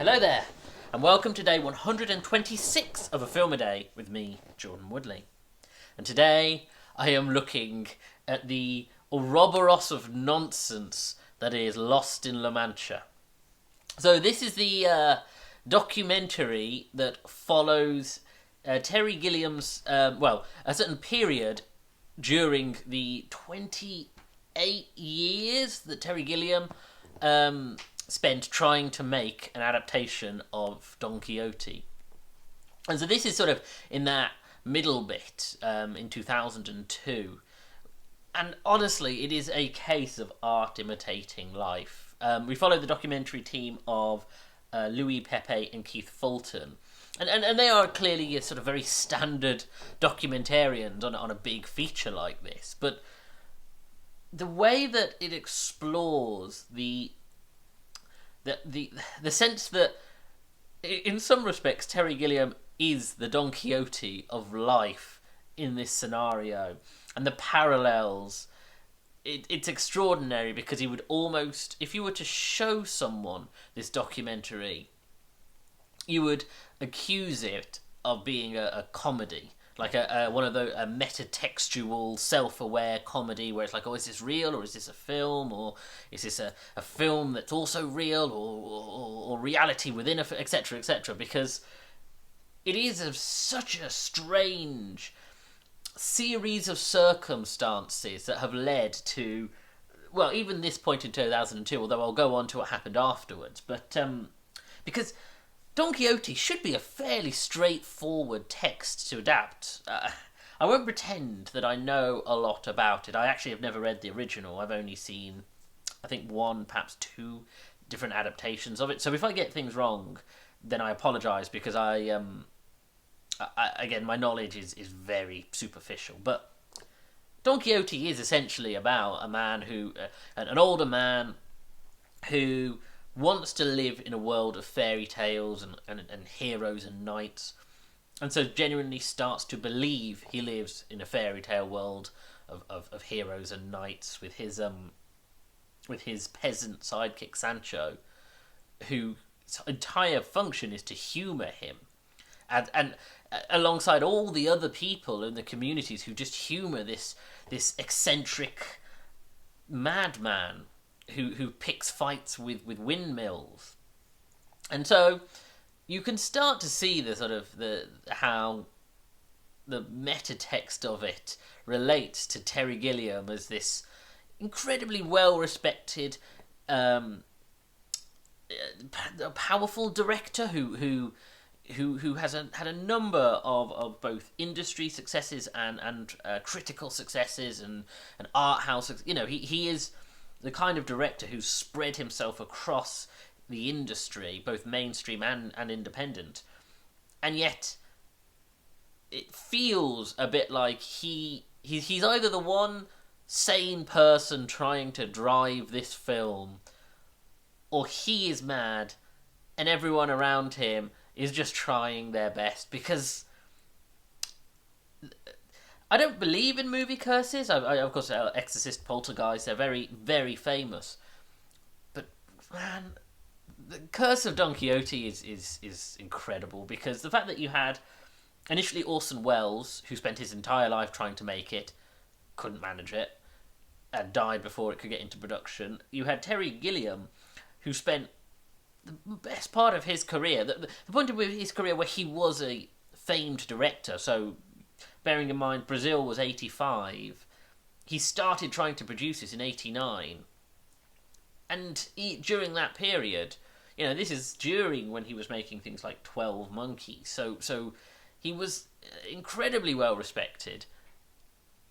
Hello there, and welcome to day 126 of A Film a Day with me, Jordan Woodley. And today I am looking at the Ouroboros of nonsense that is Lost in La Mancha. So this is the documentary that follows Terry Gilliam's, a certain period during the 28 years that Terry Gilliam spent trying to make an adaptation of Don Quixote. And so this is sort of in that middle bit in 2002. And honestly, it is a case of art imitating life. We follow the documentary team of Louis Pepe and Keith Fulton. And they are clearly a sort of very standard documentarians on a big feature like this. But the way that it explores the sense that, in some respects, Terry Gilliam is the Don Quixote of life in this scenario, and the parallels, it's extraordinary because he would almost, if you were to show someone this documentary, you would accuse it of being a comedy. Like one of the meta-textual, self-aware comedy where it's like, oh, is this real, or is this a film, or is this a film that's also real, or reality within etc., etc., because it is of such a strange series of circumstances that have led to, well, even this point in 2002, although I'll go on to what happened afterwards, but because Don Quixote should be a fairly straightforward text to adapt. I won't pretend that I know a lot about it. I actually have never read the original. I've only seen, I think, one, perhaps two different adaptations of it. So if I get things wrong, then I apologise, because I again, my knowledge is very superficial. But Don Quixote is essentially about a man who, an older man who wants to live in a world of fairy tales and heroes and knights, and so genuinely starts to believe he lives in a fairy tale world of heroes and knights with his peasant sidekick Sancho, whose entire function is to humour him, and alongside all the other people in the communities who just humour this eccentric madman who picks fights with windmills. And so you can start to see the sort of how the meta text of it relates to Terry Gilliam as this incredibly well respected, powerful director who has had a number of both industry successes and critical successes and art house. You know, he is the kind of director who's spread himself across the industry, both mainstream and independent. And yet, it feels a bit like he's either the one sane person trying to drive this film, or he is mad, and everyone around him is just trying their best, because I don't believe in movie curses. I of course, Exorcist, Poltergeist, they're very, very famous. But, man, the Curse of Don Quixote is incredible, because the fact that you had initially Orson Welles, who spent his entire life trying to make it, couldn't manage it, and died before it could get into production. You had Terry Gilliam, who spent the best part of his career, the point of his career where he was a famed director, so bearing in mind Brazil was 85, he started trying to produce this in 89, and during that period, you know, this is during when he was making things like 12 Monkeys, so he was incredibly well respected,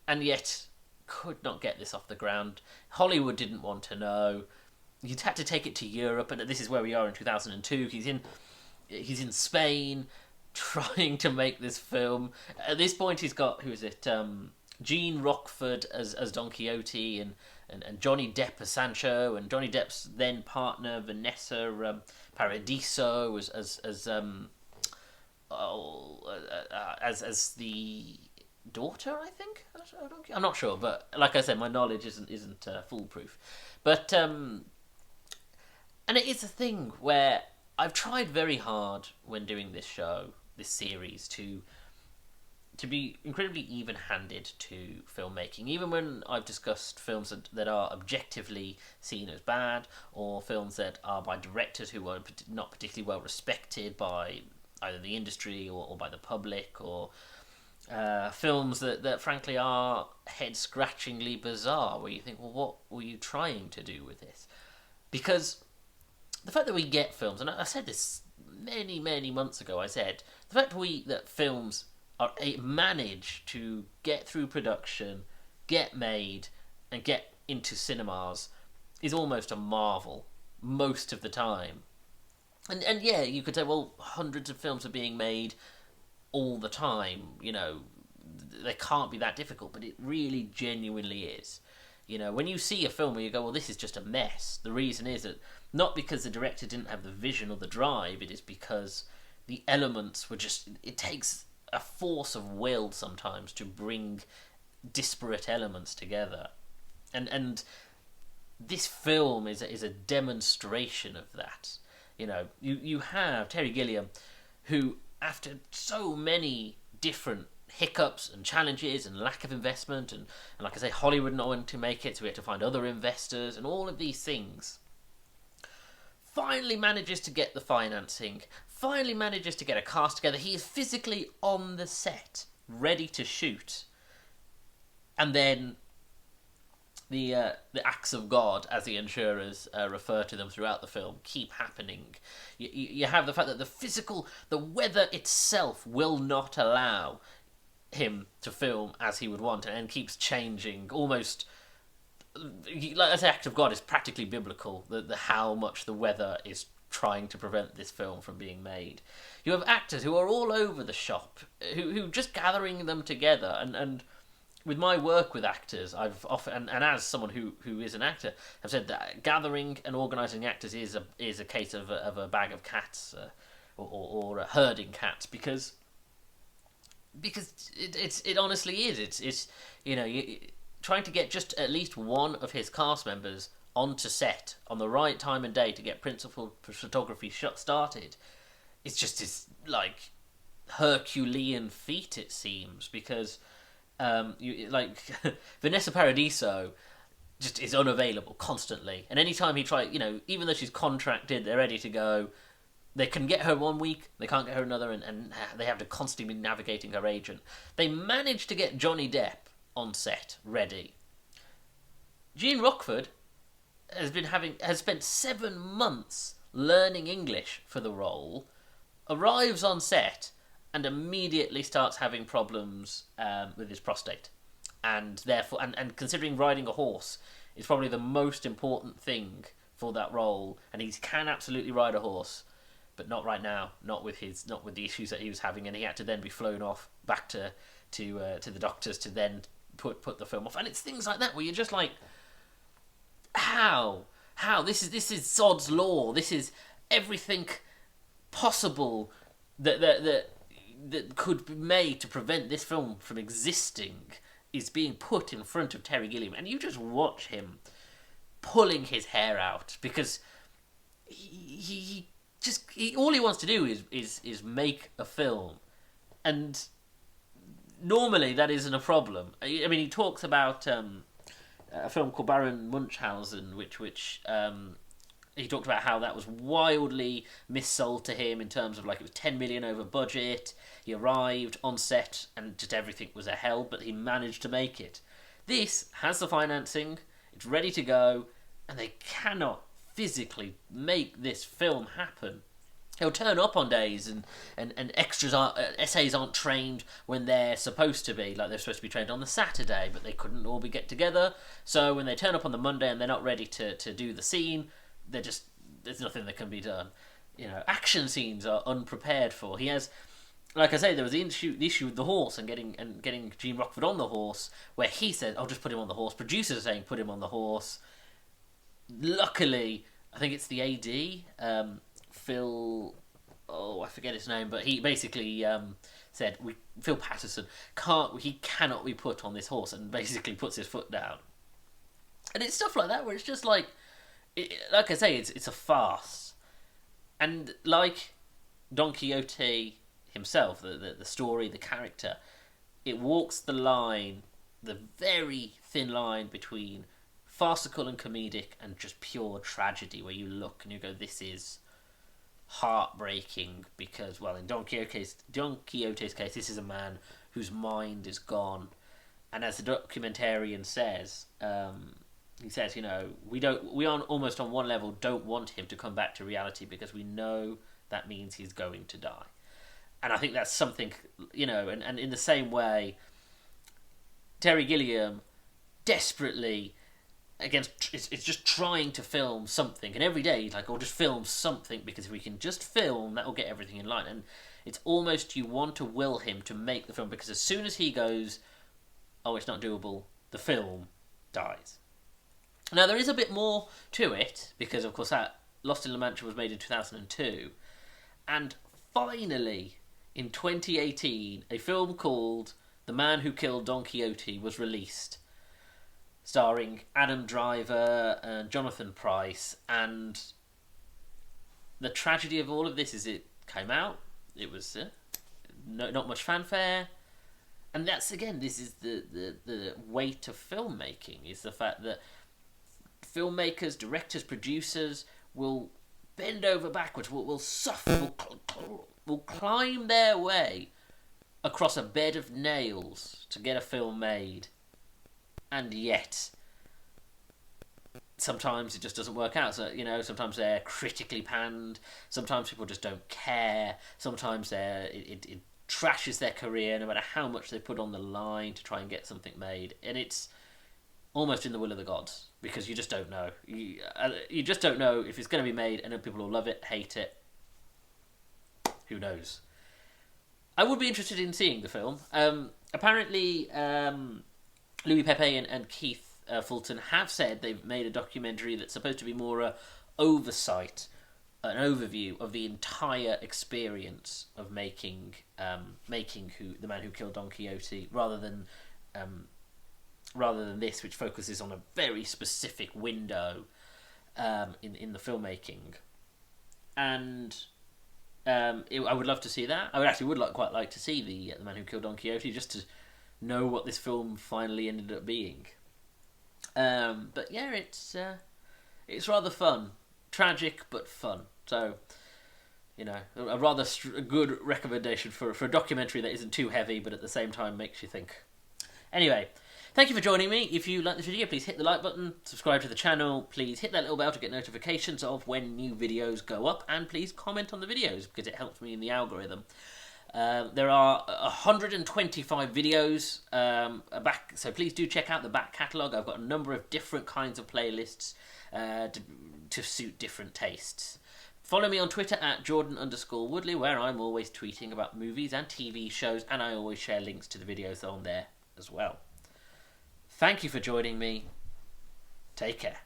and yet could not get this off the ground. Hollywood didn't want to know. He'd had to take it to Europe, and this is where we are in 2002. He's in Spain, trying to make this film. At this point, he's got, who is it? Gene Rockford as Don Quixote, and Johnny Depp as Sancho, and Johnny Depp's then partner Vanessa Paradiso as the daughter, I think. I'm not sure, but like I said, my knowledge isn't foolproof. But and it is a thing where I've tried very hard when doing this show, this series, to be incredibly even-handed to filmmaking, even when I've discussed films that are objectively seen as bad, or films that are by directors who are not particularly well respected by either the industry or by the public, or films that frankly are head-scratchingly bizarre, where you think, well, what were you trying to do with this? Because the fact that we get films, and I said this many, many months ago, I said, the fact that films manage to get through production, get made, and get into cinemas is almost a marvel most of the time. And yeah, you could say, well, hundreds of films are being made all the time. They can't be that difficult, but it really genuinely is. When you see a film where you go, well, this is just a mess, the reason is that not because the director didn't have the vision or the drive, it is because the elements were just, it takes a force of will sometimes to bring disparate elements together, and this film is a demonstration of that. You have Terry Gilliam, who, after so many different hiccups and challenges and lack of investment, and like I say, Hollywood not wanting to make it, so we had to find other investors and all of these things, finally manages to get the financing, finally manages to get a cast together. He is physically on the set, ready to shoot. And then the acts of God, as the insurers refer to them throughout the film, keep happening. You have the fact that the weather itself will not allow him to film as he would want, and keeps changing. Almost, like I say, act of God is practically biblical. The how much the weather is trying to prevent this film from being made. You have actors who are all over the shop, who just gathering them together, and with my work with actors, I've often, and as someone who is an actor, I've said that gathering and organising actors is a case of a bag of cats, or herding cats, because it honestly is. It's trying to get just at least one of his cast members onto set on the right time and day to get principal photography started. It's just this like Herculean feat, it seems, because Vanessa Paradiso just is unavailable constantly, and anytime he tries, even though she's contracted, they're ready to go, they can get her 1 week, they can't get her another, and they have to constantly be navigating her agent. They managed to get Johnny Depp on set ready. Gene Rockford has spent 7 months learning English for the role, arrives on set, and immediately starts having problems with his prostate, and therefore, and considering riding a horse is probably the most important thing for that role, and he can absolutely ride a horse, but not right now, not with the issues that he was having, and he had to then be flown off back to the doctors to then put the film off, and it's things like that where you're just like, how this is Sod's law, this is everything possible that could be made to prevent this film from existing is being put in front of Terry Gilliam, and you just watch him pulling his hair out, because he all he wants to do is make a film, and normally that isn't a problem. I mean, he talks about a film called Baron Munchausen, which he talked about how that was wildly missold to him in terms of, like, it was 10 million over budget. He arrived on set and just everything was a hell, but he managed to make it. This has the financing, it's ready to go, and they cannot physically make this film happen. He'll turn up on days and extras essays aren't trained when they're supposed to be. Like, they're supposed to be trained on the Saturday, but they couldn't all get together. So when they turn up on the Monday and they're not ready to do the scene, there's nothing that can be done. Action scenes are unprepared for. He has, like I say, there was the issue with the horse and getting Gene Rockford on the horse, where he said, "I'll just put him on the horse." Producers are saying, "Put him on the horse." Luckily, I think it's the AD, Phil. Oh, I forget his name, but he basically said, Phil Patterson cannot be put on this horse, and basically puts his foot down. And it's stuff like that where it's just like, like I say, it's a farce. And like Don Quixote himself, the story, the character, it walks the line, the very thin line between farcical and comedic and just pure tragedy, where you look and you go, this is heartbreaking, because, well, in Don Quixote's case, this is a man whose mind is gone. And as the documentarian says, he says, we on almost on one level don't want him to come back to reality because we know that means he's going to die. And I think that's something, and in the same way, Terry Gilliam desperately it's just trying to film something, and every day he's like, just film something, because if we can just film, that will get everything in line. And it's almost, you want to will him to make the film, because as soon as he goes, it's not doable, the film dies. Now, there is a bit more to it, because of course that Lost in La Mancha was made in 2002, and finally in 2018 a film called The Man Who Killed Don Quixote was released, starring Adam Driver and Jonathan Pryce. And the tragedy of all of this is, it came out, it was not much fanfare, and that's, again, this is the weight of filmmaking, is the fact that filmmakers, directors, producers will bend over backwards, will suffer, will climb their way across a bed of nails to get a film made. And yet, sometimes it just doesn't work out. So, sometimes they're critically panned. Sometimes people just don't care. Sometimes it trashes their career, no matter how much they put on the line to try and get something made. And it's almost in the will of the gods, because you just don't know. You just don't know if it's going to be made, and then people will love it, hate it. Who knows? I would be interested in seeing the film. Apparently, Louis Pepe and Keith Fulton have said they've made a documentary that's supposed to be more an oversight, an overview of the entire experience of making The Man Who Killed Don Quixote, rather than this, which focuses on a very specific window in the filmmaking. And I would love to see that. I would quite like to see the Man Who Killed Don Quixote, just to know what this film finally ended up being. But yeah, it's rather fun, tragic but fun. So, a rather good recommendation for a documentary that isn't too heavy, but at the same time makes you think. Anyway, thank you for joining me. If you like this video, please hit the like button, subscribe to the channel, please hit that little bell to get notifications of when new videos go up, and please comment on the videos, because it helps me in the algorithm. There are 125 videos back, so please do check out the back catalogue. I've got a number of different kinds of playlists to suit different tastes. Follow me on Twitter at Jordan_Woodley, where I'm always tweeting about movies and TV shows, and I always share links to the videos on there as well. Thank you for joining me. Take care.